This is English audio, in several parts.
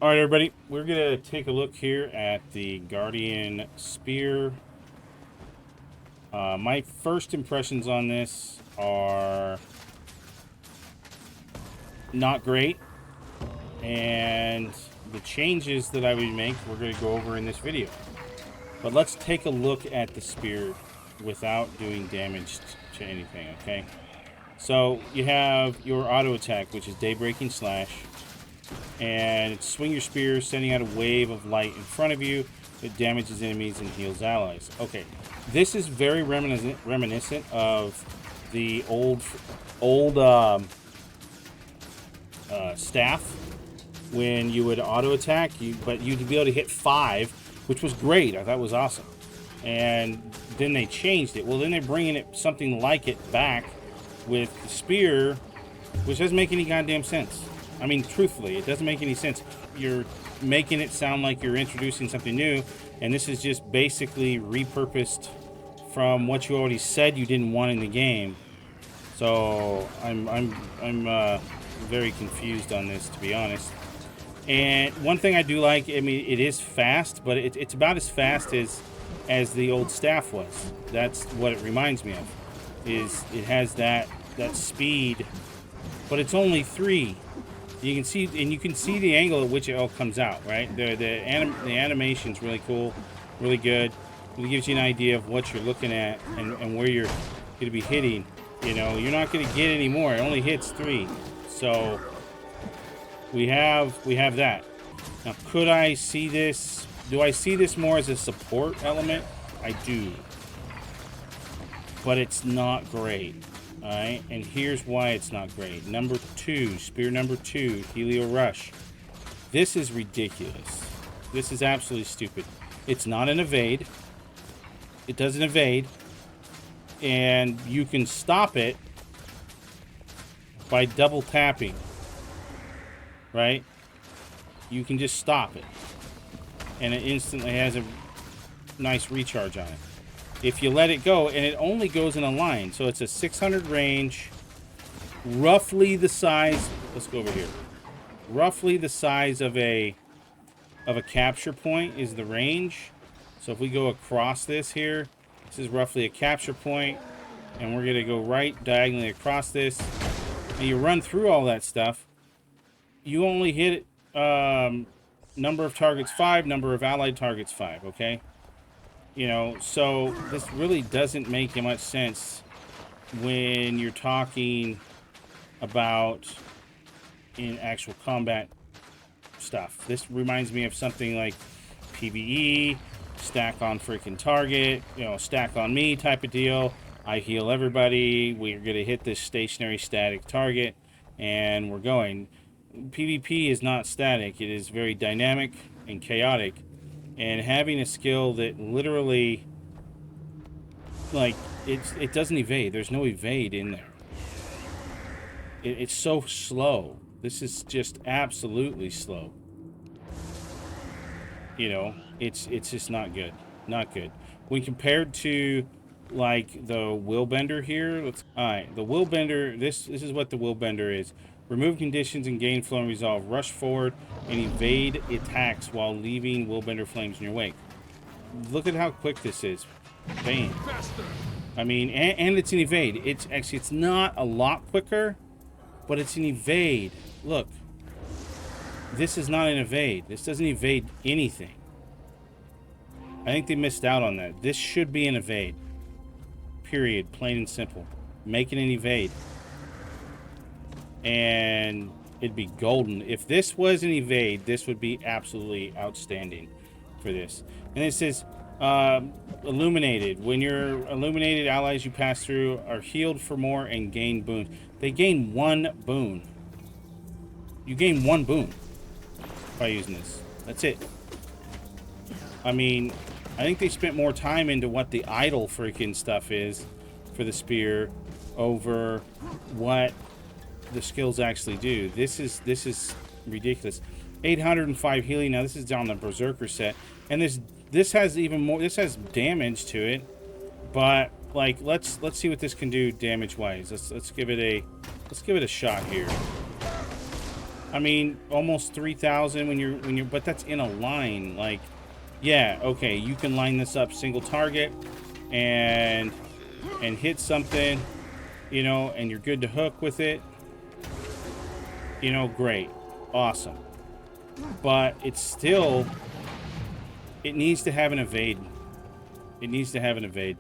All right, everybody, we're gonna take a look here at the Guardian Spear. My first impressions on this are not great, and the changes that I would make we're gonna go over in this video. But let's take a look at the spear without doing damage to anything, okay? So you have your auto attack, which is Daybreaking Slash. And swing your spear, sending out a wave of light in front of you. It damages enemies and heals allies. Okay, this is very reminiscent of the old staff when you would auto attack, but you'd be able to hit 5, which was great. I thought it was awesome. And then they changed it. Well, then they're bringing it something like it back with the spear, which doesn't make any goddamn sense. I mean, truthfully, it doesn't make any sense. You're making it sound like you're introducing something new, and this is just basically repurposed from what you already said you didn't want in the game. So I'm very confused on this, to be honest. And one thing I do like, I mean, it is fast, but it's about as fast as the old staff was. That's what it reminds me of. Is it has that speed, but it's only 3. You can see, and you can see the angle at which it all comes out, right? The animation's really cool, really good. It gives you an idea of what you're looking at and where you're going to be hitting. You know, you're not going to get any more. It only hits 3. So we have that. Now, could I see this? Do I see this more as a support element? I do. But it's not great. Alright, and here's why it's not great. Number 2, spear number 2, Helio Rush. This is ridiculous. This is absolutely stupid. It's not an evade. It doesn't evade. And you can stop it by double tapping. Right? You can just stop it. And it instantly has a nice recharge on it. If you let it go, and it only goes in a line, so it's a 600 range, roughly the size. Let's go over here. Roughly the size of a capture point is the range. So if we go across this here, this is roughly a capture point, and we're gonna go right diagonally across this. And you run through all that stuff. You only hit number of targets 5, number of allied targets 5. Okay. You know, so this really doesn't make much sense when you're talking about in actual combat stuff. This reminds me of something like PvE, stack on freaking target, you know, stack on me type of deal. I heal everybody. We're going to hit this stationary static target, and we're going. PvP is not static. It is very dynamic and chaotic. And having a skill that literally, like, it doesn't evade. There's no evade in there. It's so slow. This is just absolutely slow. You know, it's just not good. Not good. When compared to, like, the Willbender here, alright, the Willbender, this is what the Willbender is. Remove conditions and gain flow and resolve. Rush forward and evade attacks while leaving Willbender flames in your wake. Look at how quick this is. Bam. I mean, and it's an evade. It's not a lot quicker, but it's an evade. Look. This is not an evade. This doesn't evade anything. I think they missed out on that. This should be an evade. Period. Plain and simple. Make it an evade. And it'd be golden. If this was an evade, this would be absolutely outstanding for this. And it says, illuminated. When you're illuminated, allies you pass through are healed for more and gain boons. They gain 1 boon. You gain 1 boon by using this. That's it. I mean, I think they spent more time into what the idle freaking stuff is for the spear over what the skills actually do. This is ridiculous. 805 healing. Now this is on the Berserker set, and this has even more. This has damage to it, but like let's see what this can do damage wise. Let's give it a shot here. I mean, almost 3,000 when you're, but that's in a line. Like, yeah, okay, you can line this up single target and hit something, you know, and you're good to hook with it. You know, great. Awesome. But it's still, it needs to have an evade. It needs to have an evade.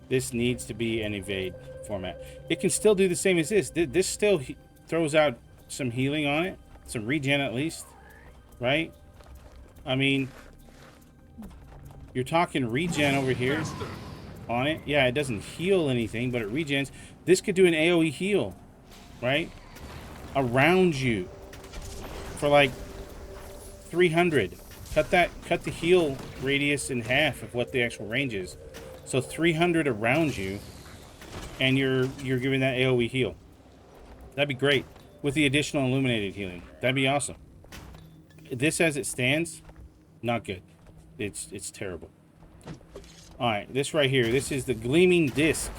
This needs to be an evade format. It can still do the same as this. This still throws out some healing on it. Some regen at least. Right? I mean, you're talking regen over here on it. Yeah, it doesn't heal anything, but it regens. This could do an AoE heal. Right? Around you. For like 300. Cut the heal radius in half of what the actual range is. So 300 around you, and you're giving that AoE heal. That'd be great with the additional illuminated healing. That'd be awesome. This as it stands, not good. It's terrible. All right, this right here. This is the gleaming disc.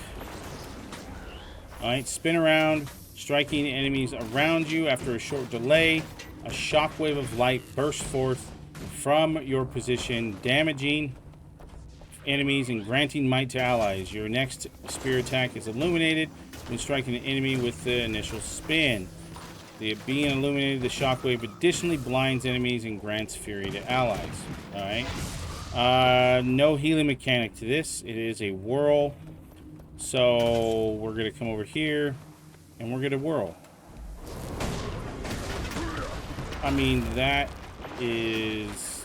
All right, spin around, striking enemies around you after a short delay. A shockwave of light bursts forth from your position, damaging enemies and granting might to allies. Your next spear attack is illuminated when striking an enemy with the initial spin. The being illuminated, the shockwave additionally blinds enemies and grants fury to allies. Alright. No healing mechanic to this. It is a whirl. So we're going to come over here and we're going to whirl. I mean, that is,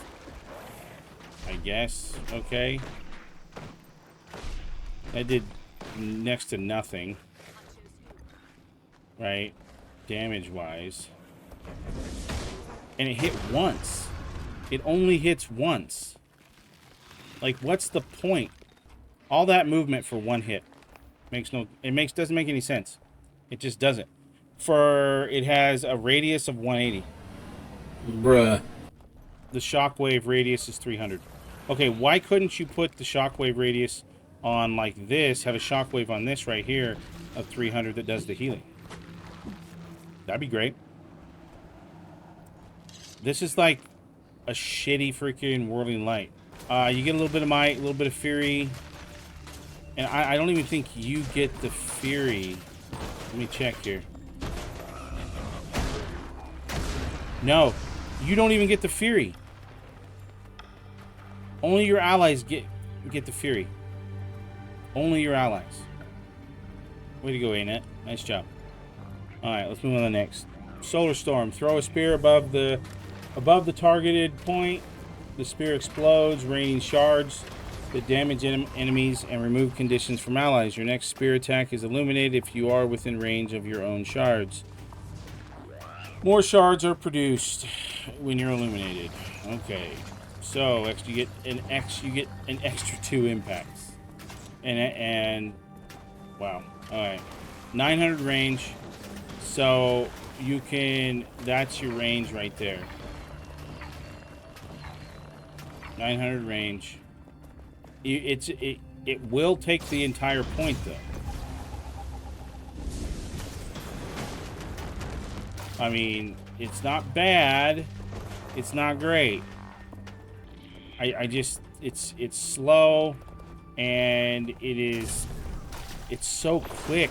I guess, okay. That did next to nothing, right, damage-wise. And it hit once. It only hits once. Like, what's the point? All that movement for one hit doesn't make any sense. It just doesn't. It has a radius of 180. Bruh. The shockwave radius is 300. Okay, why couldn't you put the shockwave radius on like this, have a shockwave on this right here of 300 that does the healing? That'd be great. This is like a shitty freaking whirling light. You get a little bit of might, a little bit of fury. And I don't even think you get the fury. Let me check here. No, you don't even get the fury. Only your allies get the fury. Only your allies. Way to go, Annette. Nice job. Alright, let's move on to the next. Solar Storm. Throw a spear above the targeted point. The spear explodes, raining shards that damage enemies and remove conditions from allies. Your next spear attack is illuminated if you are within range of your own shards. More shards are produced when you're illuminated. Okay. So you get an extra 2 impacts. And wow. Alright. 900 range. So you can, that's your range right there. 900 range. It will take the entire point though. I mean, it's not bad. It's not great. It's slow, and it's so quick.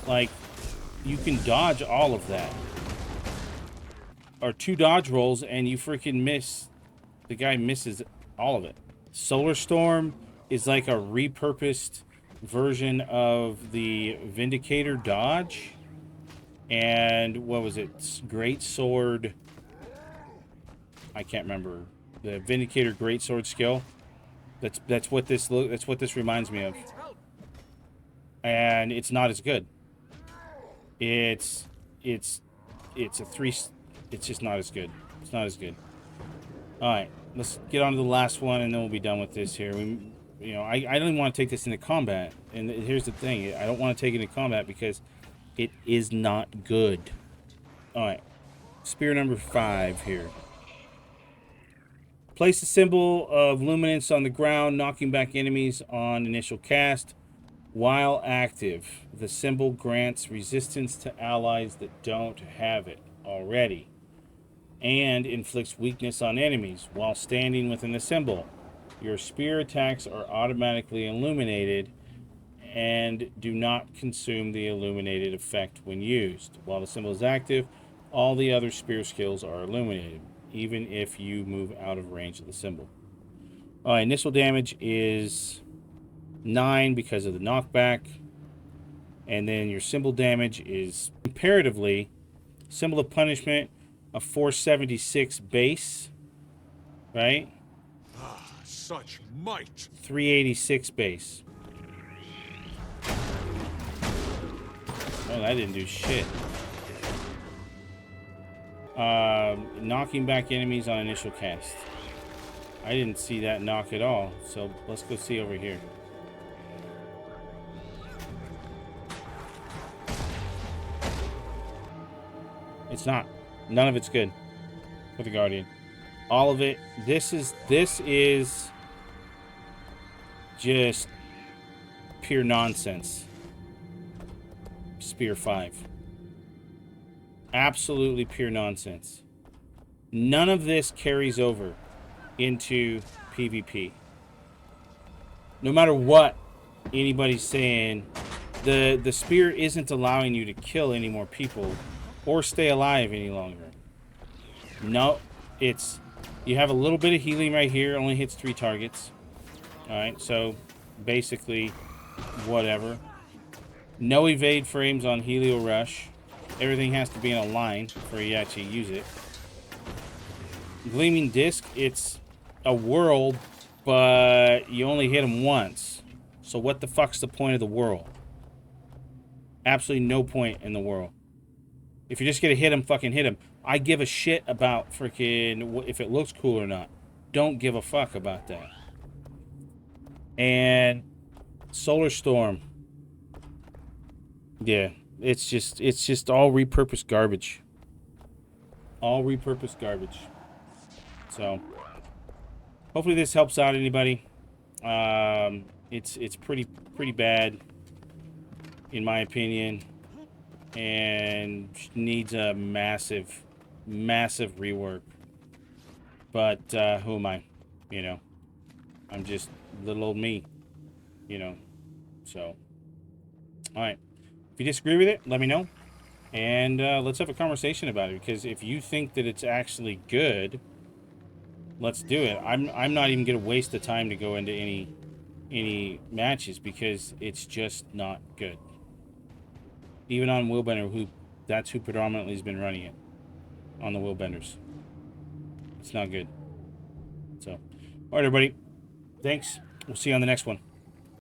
Like, you can dodge all of that. Or 2 dodge rolls, and you freaking miss. The guy misses all of it. Solar Storm is like a repurposed version of the Vindicator dodge. And what was it? Great Sword. I can't remember. The Vindicator Great Sword skill. That's what this reminds me of. And it's not as good. It's a 3. It's just not as good. It's not as good. All right, let's get on to the last one, and then we'll be done with this here. I don't even want to take this into combat. And here's the thing: I don't want to take it into combat because it is not good. All right, spear number 5 here. Place a symbol of luminance on the ground, knocking back enemies on initial cast. While active, the symbol grants resistance to allies that don't have it. already. And inflicts weakness on enemies while standing within the symbol. Your spear attacks are automatically illuminated and do not consume the illuminated effect when used. While the symbol is active, all the other spear skills are illuminated, even if you move out of range of the symbol. Initial damage is 9 because of the knockback. And then your symbol damage is comparatively symbol of punishment, a 476 base, right? Ah, such might. 386 base. Oh, that didn't do shit. Knocking back enemies on initial cast. I didn't see that knock at all, so let's go see over here. It's not. None of it's good for the Guardian. All of it. This is just pure nonsense. Spear 5. Absolutely pure nonsense. None of this carries over into PvP. No matter what anybody's saying, the spear isn't allowing you to kill any more people or stay alive any longer. No, it's... You have a little bit of healing right here. Only hits 3 targets. Alright, so basically whatever. No evade frames on Helio Rush. Everything has to be in a line before you actually use it. Gleaming Disc, it's a whirl, but you only hit him once. So what the fuck's the point of the whirl? Absolutely no point in the whirl. If you're just gonna hit him, fucking hit him. I give a shit about freaking if it looks cool or not. Don't give a fuck about that. And Solar Storm. Yeah, it's just all repurposed garbage. All repurposed garbage. So hopefully this helps out anybody. It's pretty bad in my opinion, and needs a massive rework. But who am I? You know, I'm just little old me. You know, so all right. If you disagree with it, let me know, and let's have a conversation about it. Because if you think that it's actually good, let's do it. I'm not even gonna waste the time to go into any matches because it's just not good. Even on Willbender, that's who predominantly has been running it on the Willbenders. It's not good. So, all right, everybody. Thanks. We'll see you on the next one.